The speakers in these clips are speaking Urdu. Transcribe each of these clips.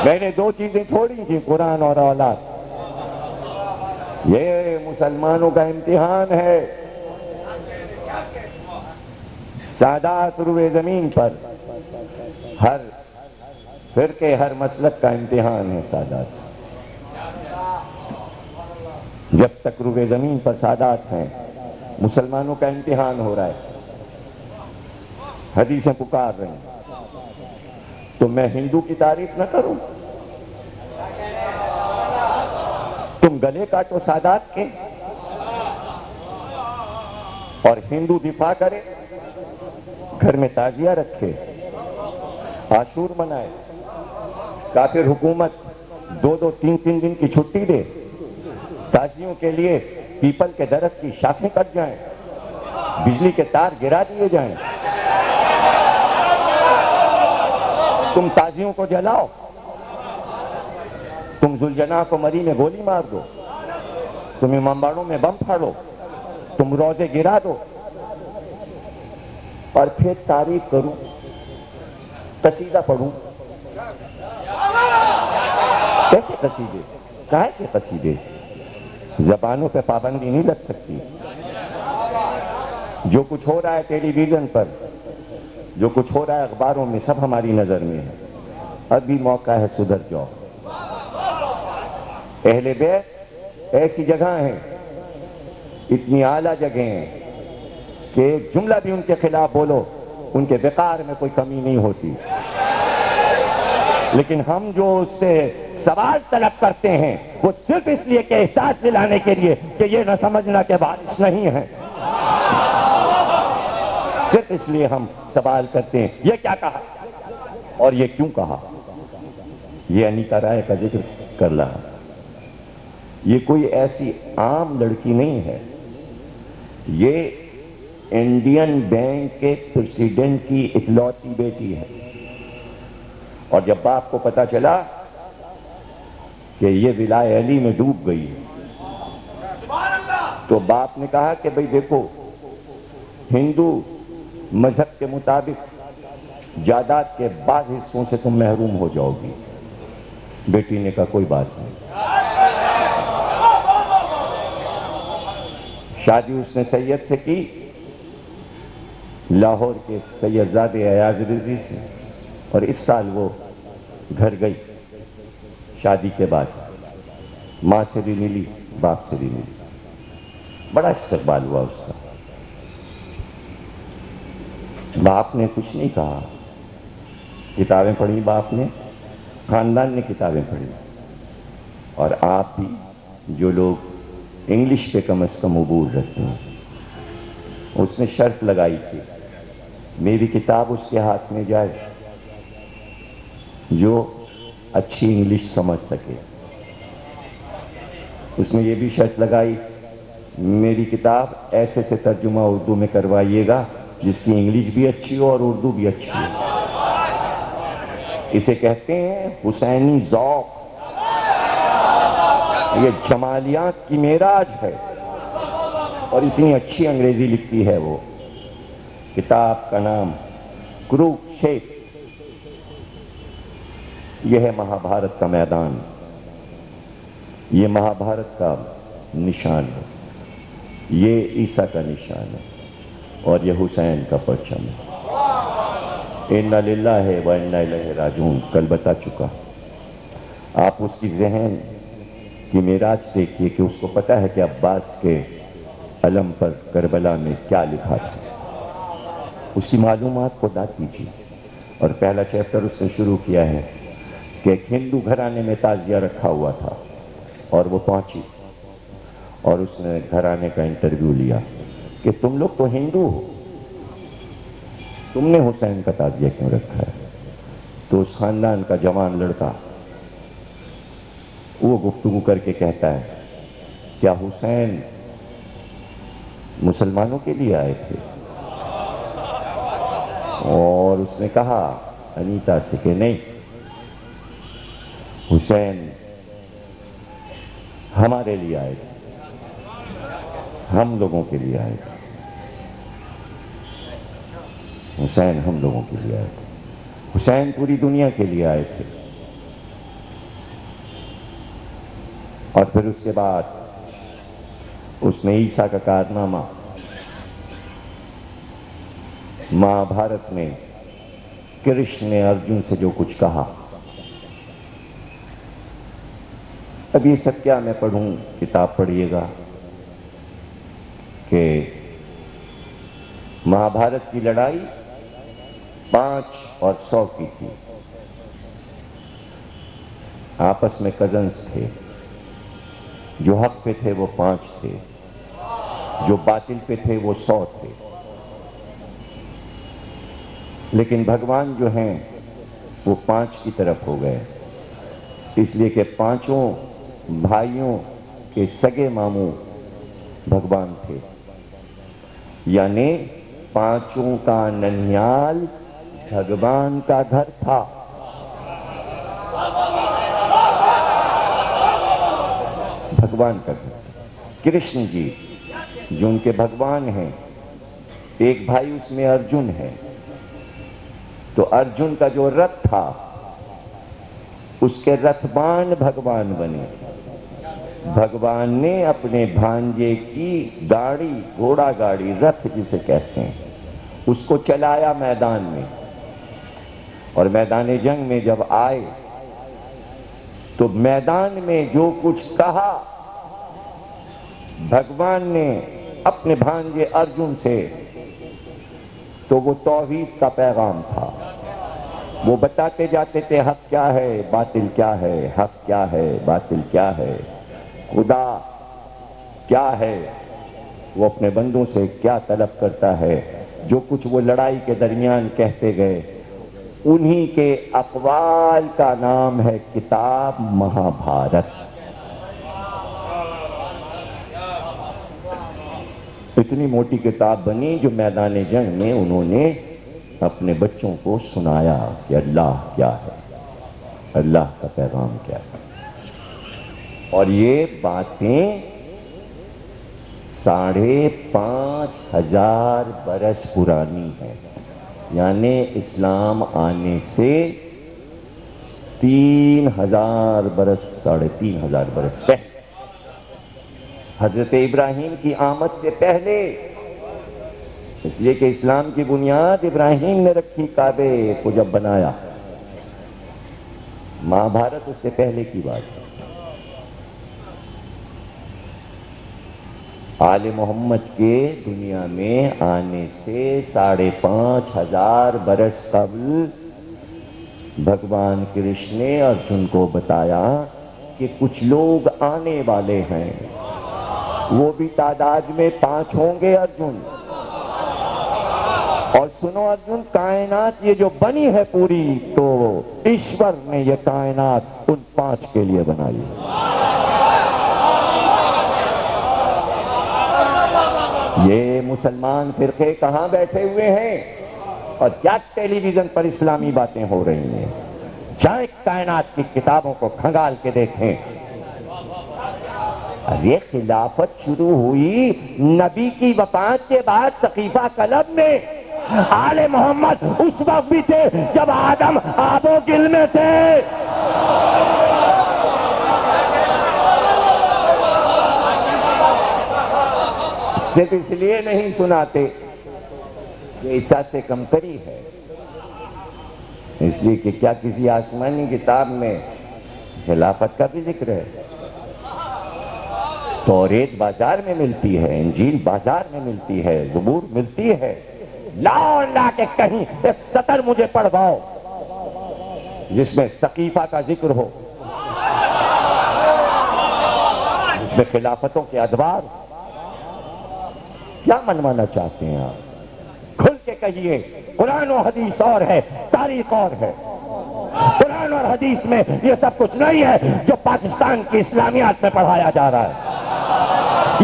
میں نے دو چیزیں چھوڑی تھیں، قرآن اور اولاد۔ یہ مسلمانوں کا امتحان ہے۔ سادات روئے زمین پر ہر فرقے، ہر مسلک کا امتحان ہے سادات۔ جب تک روئے زمین پر سادات ہیں، مسلمانوں کا امتحان ہو رہا ہے، حدیثیں پکار رہے ہیں، تو میں ہندو کی تعریف نہ کروں؟ تم گلے کاٹو سادات کے اور ہندو دفاع کرے، گھر میں تعزیہ رکھے، عاشور منائے، کافر حکومت دو دو تین تین دن کی چھٹی دے، تعزیوں کے لیے پیپل کے درخت کی شاخیں کٹ جائیں، بجلی کے تار گرا دیے جائیں، تم تازیوں کو جلاؤ، تم ذوالجناح کو مری میں گولی مار دو، تم امامباڑوں میں بم پھاڑو، تم روزے گرا دو، اور پھر تعریف کروں، قصیدہ پڑھوں؟ کیسے قصیدے؟ کہاں کے قصیدے؟ زبانوں پہ پابندی نہیں لگ سکتی۔ جو کچھ ہو رہا ہے ٹیلی ویژن پر، جو کچھ ہو رہا ہے اخباروں میں، سب ہماری نظر میں ہے۔ ابھی موقع ہے، سدھر جاؤ۔ اہل بیت ایسی جگہ ہیں، اتنی اعلیٰ جگہیں ہیں کہ ایک جملہ بھی ان کے خلاف بولو، ان کے وقار میں کوئی کمی نہیں ہوتی۔ لیکن ہم جو اس سے سوال طلب کرتے ہیں، وہ صرف اس لیے کہ احساس دلانے کے لیے کہ یہ نہ سمجھنا کہ وارث نہیں ہے، صرف اس لیے ہم سوال کرتے ہیں یہ کیا کہا اور یہ کیوں کہا۔ یہ انیتا رائے کا ذکر کر رہا، یہ کوئی ایسی عام لڑکی نہیں ہے، یہ انڈین بینک کے پریزیڈنٹ کی اکلوتی بیٹی ہے۔ اور جب باپ کو پتا چلا کہ یہ ولائے علی میں ڈوب گئی ہے، تو باپ نے کہا کہ بھئی دیکھو، ہندو مذہب کے مطابق جائیداد کے بعض حصوں سے تم محروم ہو جاؤ گی۔ بیٹی نے کہا کوئی بات نہیں۔ شادی اس نے سید سے کی، لاہور کے سید زادے ایاز رضوی سے، اور اس سال وہ گھر گئی شادی کے بعد، ماں سے بھی ملی، باپ سے بھی ملی، بڑا استقبال ہوا اس کا۔ باپ نے کچھ نہیں کہا، کتابیں پڑھی باپ نے، خاندان نے کتابیں پڑھی، اور آپ بھی جو لوگ انگلش پہ کم از کم عبور رکھتے ہیں، اس نے شرط لگائی تھی میری کتاب اس کے ہاتھ میں جائے جو اچھی انگلش سمجھ سکے۔ اس نے یہ بھی شرط لگائی میری کتاب ایسے سے ترجمہ اردو میں کروائیے گا جس کی انگلش بھی اچھی ہو اور اردو بھی اچھی ہو۔ اسے کہتے ہیں حسینی ذوق، یہ جمالیات کی معراج ہے، اور اتنی اچھی انگریزی لکھتی ہے وہ۔ کتاب کا نام کروکشیتر، یہ ہے مہابھارت کا میدان، یہ مہابھارت کا نشان ہے، یہ عیسیٰ کا نشان ہے، اور یہ حسین کا پرچم ہے۔ اِنَّ لِلَّهِ وَإِنَّ إِلَيْهِ رَاجِعُونَ کل بتا چکا۔ آپ اس کی ذہن کی معراج دیکھیے کہ اس کو پتا ہے کہ عباس کے علم پر کربلا میں کیا لکھا تھا، اس کی معلومات کو داد دیجیے۔ اور پہلا چیپٹر اس نے شروع کیا ہے کہ ایک ہندو گھرانے میں تعزیہ رکھا ہوا تھا، اور وہ پہنچی اور اس نے گھرانے کا انٹرویو لیا کہ تم لوگ تو ہندو ہو، تم نے حسین کا تعزیہ کیوں رکھا ہے؟ تو اس خاندان کا جوان لڑکا وہ گفتگو کر کے کہتا ہے کیا حسین مسلمانوں کے لیے آئے تھے؟ اور اس نے کہا انیتا سے کہ نہیں، حسین ہمارے لیے آئے تھے، ہم لوگوں کے لیے آئے تھے، حسین ہم لوگوں کے لیے آئے تھے، حسین پوری دنیا کے لیے آئے تھے۔ اور پھر اس کے بعد اس میں عیسیٰ کا کارنامہ مہا بھارت میں کرشن نے ارجن سے جو کچھ کہا. اب یہ سب کیا میں پڑھوں، کتاب پڑھیے گا کہ مہا بھارت کی لڑائی 5 اور 100 کی تھی. آپس میں کزنز تھے. جو حق پہ تھے وہ 5 تھے، جو باطل پہ تھے وہ 100 تھے. لیکن بھگوان جو ہیں وہ 5 کی طرف ہو گئے، اس لیے کہ 5 بھائیوں کے سگے ماموں بھگوان تھے. یعنی 5 کا ننیال بھگوان کا گھر تھا. بھگوان کا گھر. کرشن جی جو ان کے بھگوان ہیں، ایک بھائی اس میں ارجن ہے. تو ارجن کا جو رتھ تھا اس کے رتھبان بھگوان بنے. بھگوان نے اپنے بھانجے کی گاڑی، گھوڑا گاڑی، رتھ جسے کہتے ہیں، اس کو چلایا میدان میں. اور میدان جنگ میں جب آئے تو میدان میں جو کچھ کہا بھگوان نے اپنے بھانجے ارجن سے، تو وہ توحید کا پیغام تھا. وہ بتاتے جاتے تھے حق کیا ہے، باطل کیا ہے، حق کیا ہے، باطل کیا ہے، خدا کیا ہے، وہ اپنے بندوں سے کیا طلب کرتا ہے. جو کچھ وہ لڑائی کے درمیان کہتے گئے، انہی کے اقوال کا نام ہے کتاب مہا بھارت. اتنی موٹی کتاب بنی جو میدان جنگ میں انہوں نے اپنے بچوں کو سنایا کہ اللہ کیا ہے، اللہ کا پیغام کیا ہے. اور یہ باتیں 5,500 برس پرانی ہیں. یعنی اسلام آنے سے 3,000 برس، 3,500 برس پہلے، حضرت ابراہیم کی آمد سے پہلے. اس لیے کہ اسلام کی بنیاد ابراہیم نے رکھی کعبے کو جب بنایا. مہا بھارت اس سے پہلے کی بات ہے. آل محمد کے دنیا میں آنے سے 5,500 برس قبل بھگوان کرشن نے ارجن کو بتایا کہ کچھ لوگ آنے والے ہیں، وہ بھی تعداد میں 5 ہوں گے ارجن. اور سنو ارجن، کائنات یہ جو بنی ہے پوری، تو ایشور نے یہ کائنات ان 5 کے لیے بنائی ہے. یہ مسلمان فرقے کہاں بیٹھے ہوئے ہیں اور کیا ٹیلی ویژن پر اسلامی باتیں ہو رہی ہیں. جائیں کائنات کی کتابوں کو کھنگال کے دیکھیں. یہ خلافت شروع ہوئی نبی کی وفات کے بعد سقیفہ کلب میں. آل محمد اس وقت بھی تھے جب آدم آب و گل میں تھے. صرف اس لیے نہیں سناتے کہ عیسیٰ سے کمتری ہے، اس لیے کہ کیا کسی آسمانی کتاب میں خلافت کا بھی ذکر ہے؟ توریت بازار میں ملتی ہے، انجیل بازار میں ملتی ہے، زبور ملتی ہے. لا کے کہیں ایک سطر مجھے پڑھواؤ جس میں سقیفہ کا ذکر ہو، جس میں خلافتوں کے ادوار. کیا منوانا چاہتے ہیں آپ؟ کھل کے کہیے. قرآن و حدیث اور ہے، تاریخ اور ہے. قرآن اور حدیث میں یہ سب کچھ نہیں ہے جو پاکستان کی اسلامیات میں پڑھایا جا رہا ہے.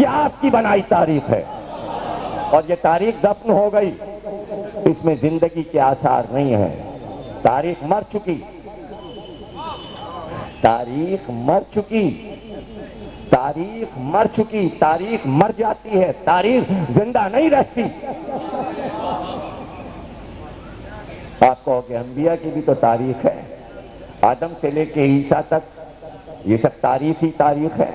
یہ آپ کی بنائی تاریخ ہے، اور یہ تاریخ دفن ہو گئی. اس میں زندگی کے آثار نہیں ہیں. تاریخ مر چکی، تاریخ مر چکی، تاریخ مر چکی. تاریخ مر جاتی ہے، تاریخ زندہ نہیں رہتی. آپ کہو کہ انبیاء کی بھی تو تاریخ ہے. آدم سے لے کے عیسیٰ تک یہ سب تاریخ ہی تاریخ ہے،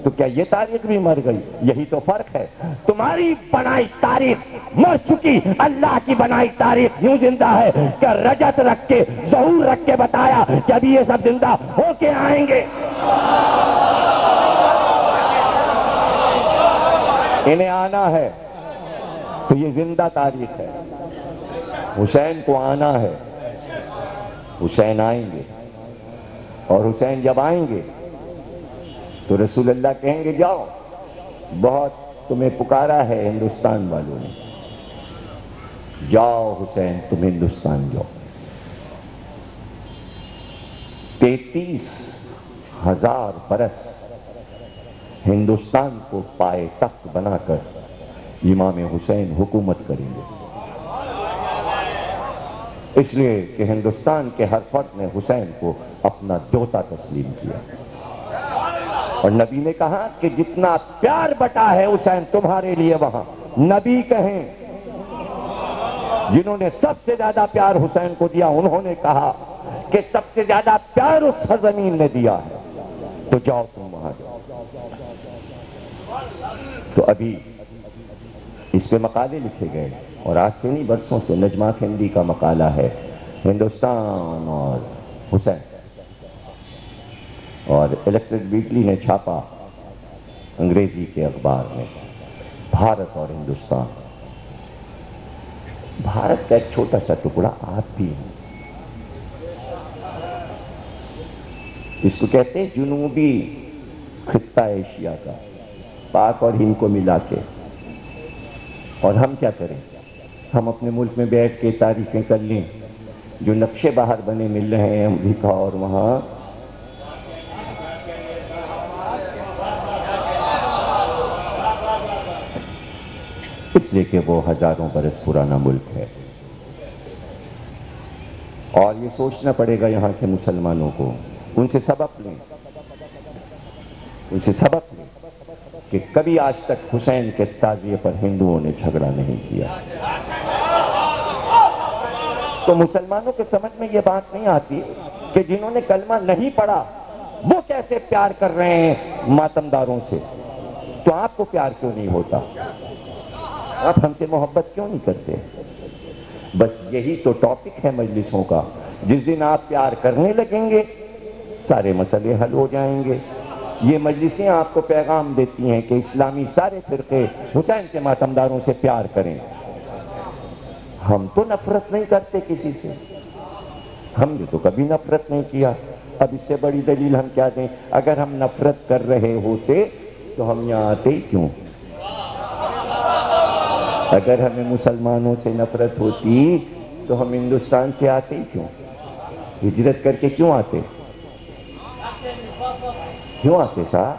تو کیا یہ تاریخ بھی مر گئی؟ یہی تو فرق ہے، تمہاری بنائی تاریخ مر چکی، اللہ کی بنائی تاریخ یوں زندہ ہے کہ رجت رکھ کے، ظہور رکھ کے بتایا کہ ابھی یہ سب زندہ ہو کے آئیں گے، انہیں آنا ہے، تو یہ زندہ تاریخ ہے۔ حسین کو آنا ہے، حسین آئیں گے، اور حسین جب آئیں گے تو رسول اللہ کہیں گے جاؤ، بہت تمہیں پکارا ہے ہندوستان والوں نے، جاؤ حسین تم ہندوستان جاؤ۔ 33,000 برس ہندوستان کو پائے تخت بنا کر امام حسین حکومت کریں گے، اس لیے کہ ہندوستان کے ہر فرد نے حسین کو اپنا دوتا تسلیم کیا، اور نبی نے کہا کہ جتنا پیار بٹا ہے حسین تمہارے لیے وہاں، نبی کہیں جنہوں نے سب سے زیادہ پیار حسین کو دیا، انہوں نے کہا کہ سب سے زیادہ پیار اس سرزمین نے دیا ہے، تو جاؤ تم وہاں جاؤ۔ تو ابھی اس پہ مقالے لکھے گئے، اور آج سے نہیں برسوں سے نجمات ہندی کا مقالہ ہے ہندوستان اور حسین، اور الیکٹرک ویکلی نے چھاپا انگریزی کے اخبار میں، بھارت اور ہندوستان، بھارت کا ایک چھوٹا سا ٹکڑا آپ بھی ہیں، اس کو کہتے ہیں جنوبی خطہ ایشیا کا، پاک اور ہند کو ملا کے، اور ہم کیا کریں؟ ہم اپنے ملک میں بیٹھ کے تعریفیں کر لیں، جو نقشے باہر بنے مل رہے ہیں امریکہ اور وہاں، اس لیے کہ وہ ہزاروں برس پرانا ملک ہے، اور یہ سوچنا پڑے گا یہاں کے مسلمانوں کو، ان سے سبق لیں، ان سے سبق لیں کہ کبھی آج تک حسین کے تعزیے پر ہندوؤں نے جھگڑا نہیں کیا۔ تو مسلمانوں کے سمجھ میں یہ بات نہیں آتی کہ جنہوں نے کلمہ نہیں پڑھا وہ کیسے پیار کر رہے ہیں ماتمداروں سے، تو آپ کو پیار کیوں نہیں ہوتا؟ آپ ہم سے محبت کیوں نہیں کرتے؟ بس یہی تو ٹاپک ہے مجلسوں کا، جس دن آپ پیار کرنے لگیں گے سارے مسئلے حل ہو جائیں گے۔ یہ مجلسیں آپ کو پیغام دیتی ہیں کہ اسلامی سارے فرقے حسین کے ماتمداروں سے پیار کریں۔ ہم تو نفرت نہیں کرتے کسی سے، ہم نے تو کبھی نفرت نہیں کیا، اب اس سے بڑی دلیل ہم کیا دیں؟ اگر ہم نفرت کر رہے ہوتے تو ہم یہاں آتے ہی کیوں؟ اگر ہمیں مسلمانوں سے نفرت ہوتی تو ہم ہندوستان سے آتے ہی کیوں؟ ہجرت کر کے کیوں آتے؟ کیوں آتے صاحب؟